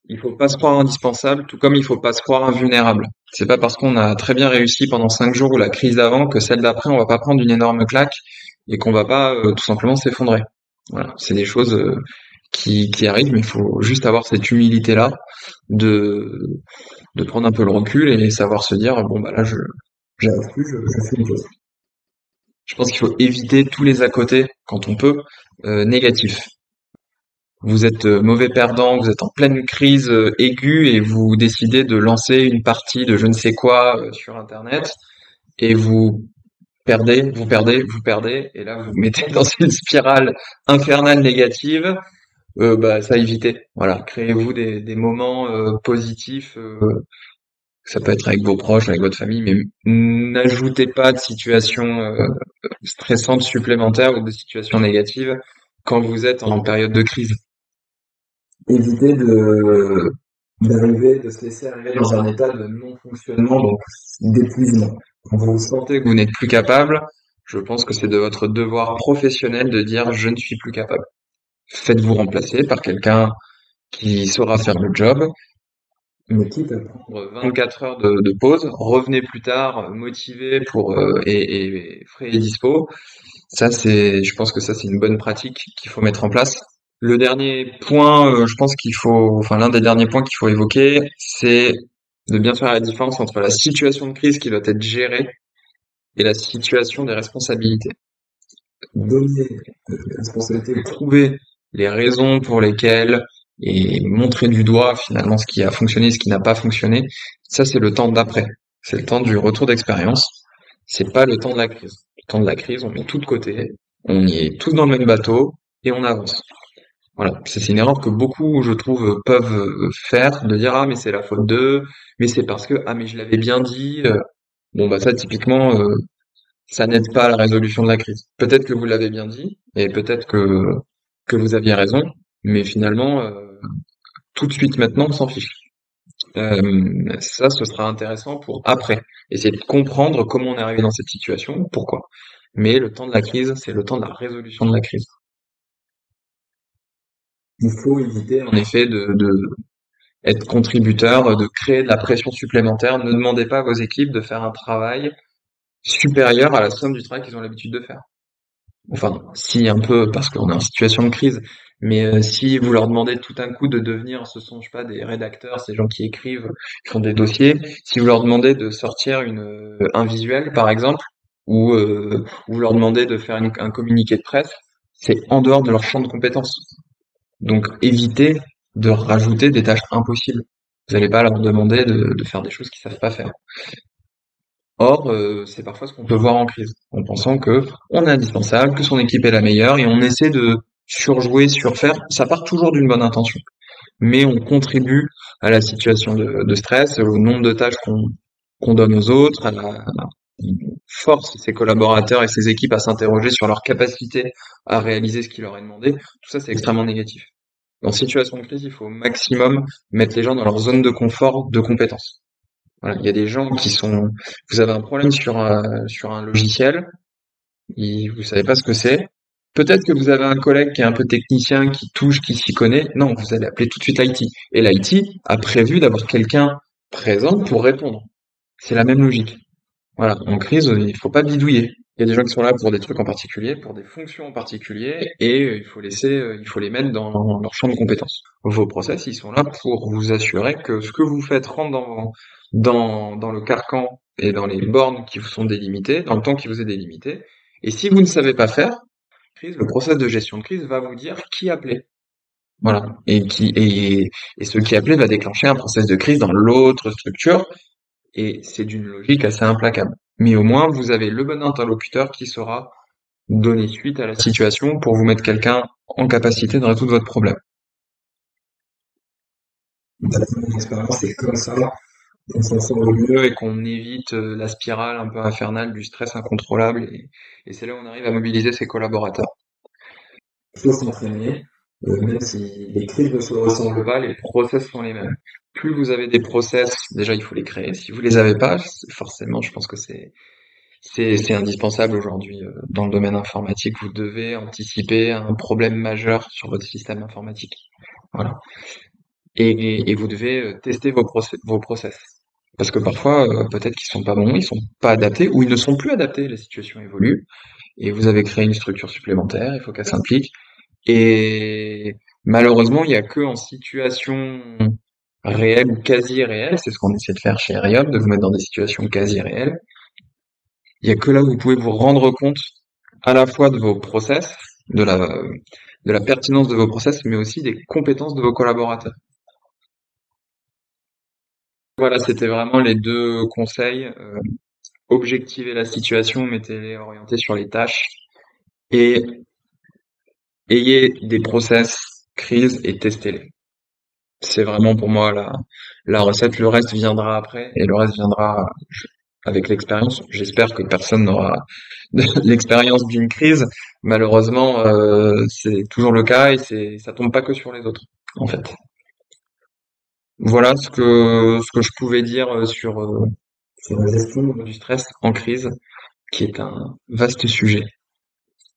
Il faut pas se croire indispensable, tout comme il faut pas se croire invulnérable. C'est pas parce qu'on a très bien réussi pendant 5 jours ou la crise d'avant que celle d'après, on va pas prendre une énorme claque et qu'on va pas tout simplement s'effondrer. Voilà, c'est des choses qui arrivent, mais il faut juste avoir cette humilité-là de, de prendre un peu le recul et savoir se dire, bon bah là, j'arrive plus, je fais une pause. Je pense qu'il faut éviter tous les à côté, quand on peut, négatifs. Vous êtes mauvais perdant, vous êtes en pleine crise aiguë et vous décidez de lancer une partie de je ne sais quoi sur Internet et vous perdez, vous perdez, vous perdez et là vous vous mettez dans une spirale infernale négative. Bah ça évitez. Voilà, créez-vous des moments positifs. Ça peut être avec vos proches, avec votre famille, mais n'ajoutez pas de situations stressantes supplémentaires ou de situations négatives quand vous êtes en période de crise. Éviter de se laisser arriver dans un état de non-fonctionnement, donc d'épuisement. Quand vous sentez que vous n'êtes plus capable, je pense que c'est de votre devoir professionnel de dire je ne suis plus capable. Faites-vous remplacer par quelqu'un qui saura faire le job, mais quitte à prendre 24 heures de pause, revenez plus tard motivé et frais et dispo. Ça je pense que ça c'est une bonne pratique qu'il faut mettre en place. Le dernier point, je pense enfin l'un des derniers points qu'il faut évoquer, c'est de bien faire la différence entre la situation de crise qui doit être gérée et la situation des responsabilités. Donner les responsabilités, trouver les raisons pour lesquelles et montrer du doigt finalement ce qui a fonctionné, ce qui n'a pas fonctionné, ça c'est le temps d'après. C'est le temps du retour d'expérience. C'est pas le temps de la crise. Le temps de la crise, on met tout de côté, on y est tous dans le même bateau et on avance. Voilà, c'est une erreur que beaucoup, je trouve, peuvent faire, de dire ah mais c'est la faute d'eux, mais c'est parce que ah mais je l'avais bien dit. Bon bah ça typiquement, ça n'aide pas à la résolution de la crise. Peut-être que vous l'avez bien dit et peut-être que vous aviez raison, mais finalement tout de suite maintenant on s'en fiche. Ça, ce sera intéressant pour après, essayer de comprendre comment on est arrivé dans cette situation, pourquoi. Mais le temps de la crise, c'est le temps de la résolution de la crise. Il faut éviter en effet de être contributeur, de créer de la pression supplémentaire. Ne demandez pas à vos équipes de faire un travail supérieur à la somme du travail qu'ils ont l'habitude de faire. Enfin, si un peu, parce qu'on est en situation de crise, mais si vous leur demandez tout d'un coup de devenir, ce sont, je sais pas, des rédacteurs, ces gens qui écrivent, qui font des dossiers, si vous leur demandez de sortir un visuel, par exemple, ou vous leur demandez de faire un communiqué de presse, c'est en dehors de leur champ de compétences. Donc évitez de rajouter des tâches impossibles. Vous n'allez pas leur demander de faire des choses qu'ils savent pas faire. Or, c'est parfois ce qu'on peut voir en crise, en pensant que on est indispensable, que son équipe est la meilleure, et on essaie de surjouer, surfaire. Ça part toujours d'une bonne intention, mais on contribue à la situation de stress, au nombre de tâches qu'on donne aux autres, on force ses collaborateurs et ses équipes à s'interroger sur leur capacité à réaliser ce qui leur est demandé. Tout ça, c'est extrêmement négatif. En situation de crise, il faut au maximum mettre les gens dans leur zone de confort, de compétence. Voilà, il y a des gens vous avez un problème sur un logiciel, vous savez pas ce que c'est. Peut-être que vous avez un collègue qui est un peu technicien, qui touche, qui s'y connaît. Non, vous allez appeler tout de suite l'IT. Et l'IT a prévu d'avoir quelqu'un présent pour répondre. C'est la même logique. Voilà, en crise, il faut pas bidouiller. Il y a des gens qui sont là pour des trucs en particulier, pour des fonctions en particulier, et il faut les mettre dans leur champ de compétences. Vos process, ils sont là pour vous assurer que ce que vous faites rentre dans le carcan et dans les bornes qui vous sont délimitées, dans le temps qui vous est délimité. Et si vous ne savez pas faire, le process de gestion de crise va vous dire qui appeler. Voilà. Et ce qui appeler va déclencher un process de crise dans l'autre structure et c'est d'une logique assez implacable. Mais au moins, vous avez le bon interlocuteur qui saura donner suite à la situation pour vous mettre quelqu'un en capacité de résoudre votre problème. D'après mon expérience, c'est comme ça qu'on s'en sort le mieux et qu'on évite la spirale un peu infernale du stress incontrôlable. Et c'est là où on arrive à mobiliser ses collaborateurs. Il faut s'entraîner, même si les crises ne se ressemblent pas, les process sont les mêmes. Plus vous avez des process, déjà il faut les créer. Si vous les avez pas, forcément, je pense que c'est indispensable aujourd'hui dans le domaine informatique. Vous devez anticiper un problème majeur sur votre système informatique. Voilà. et vous devez tester vos process. Parce que parfois, peut-être qu'ils sont pas bons, ils sont pas adaptés, ou ils ne sont plus adaptés, la situation évolue, et vous avez créé une structure supplémentaire, il faut qu'elle s'implique. Et malheureusement, il y a que en situation réelle ou quasi réelle, c'est ce qu'on essaie de faire chez Arium, de vous mettre dans des situations quasi réelles. Il y a que là où vous pouvez vous rendre compte à la fois de vos process, de la pertinence de vos process, mais aussi des compétences de vos collaborateurs. Voilà, c'était vraiment les deux conseils. Objectivez la situation, mettez-les orientés sur les tâches et ayez des process crise et testez-les. C'est vraiment pour moi la recette. Le reste viendra après et le reste viendra avec l'expérience. J'espère que personne n'aura l'expérience d'une crise. Malheureusement, c'est toujours le cas et ça tombe pas que sur les autres, en fait. Voilà ce que je pouvais dire sur la gestion du stress en crise, qui est un vaste sujet.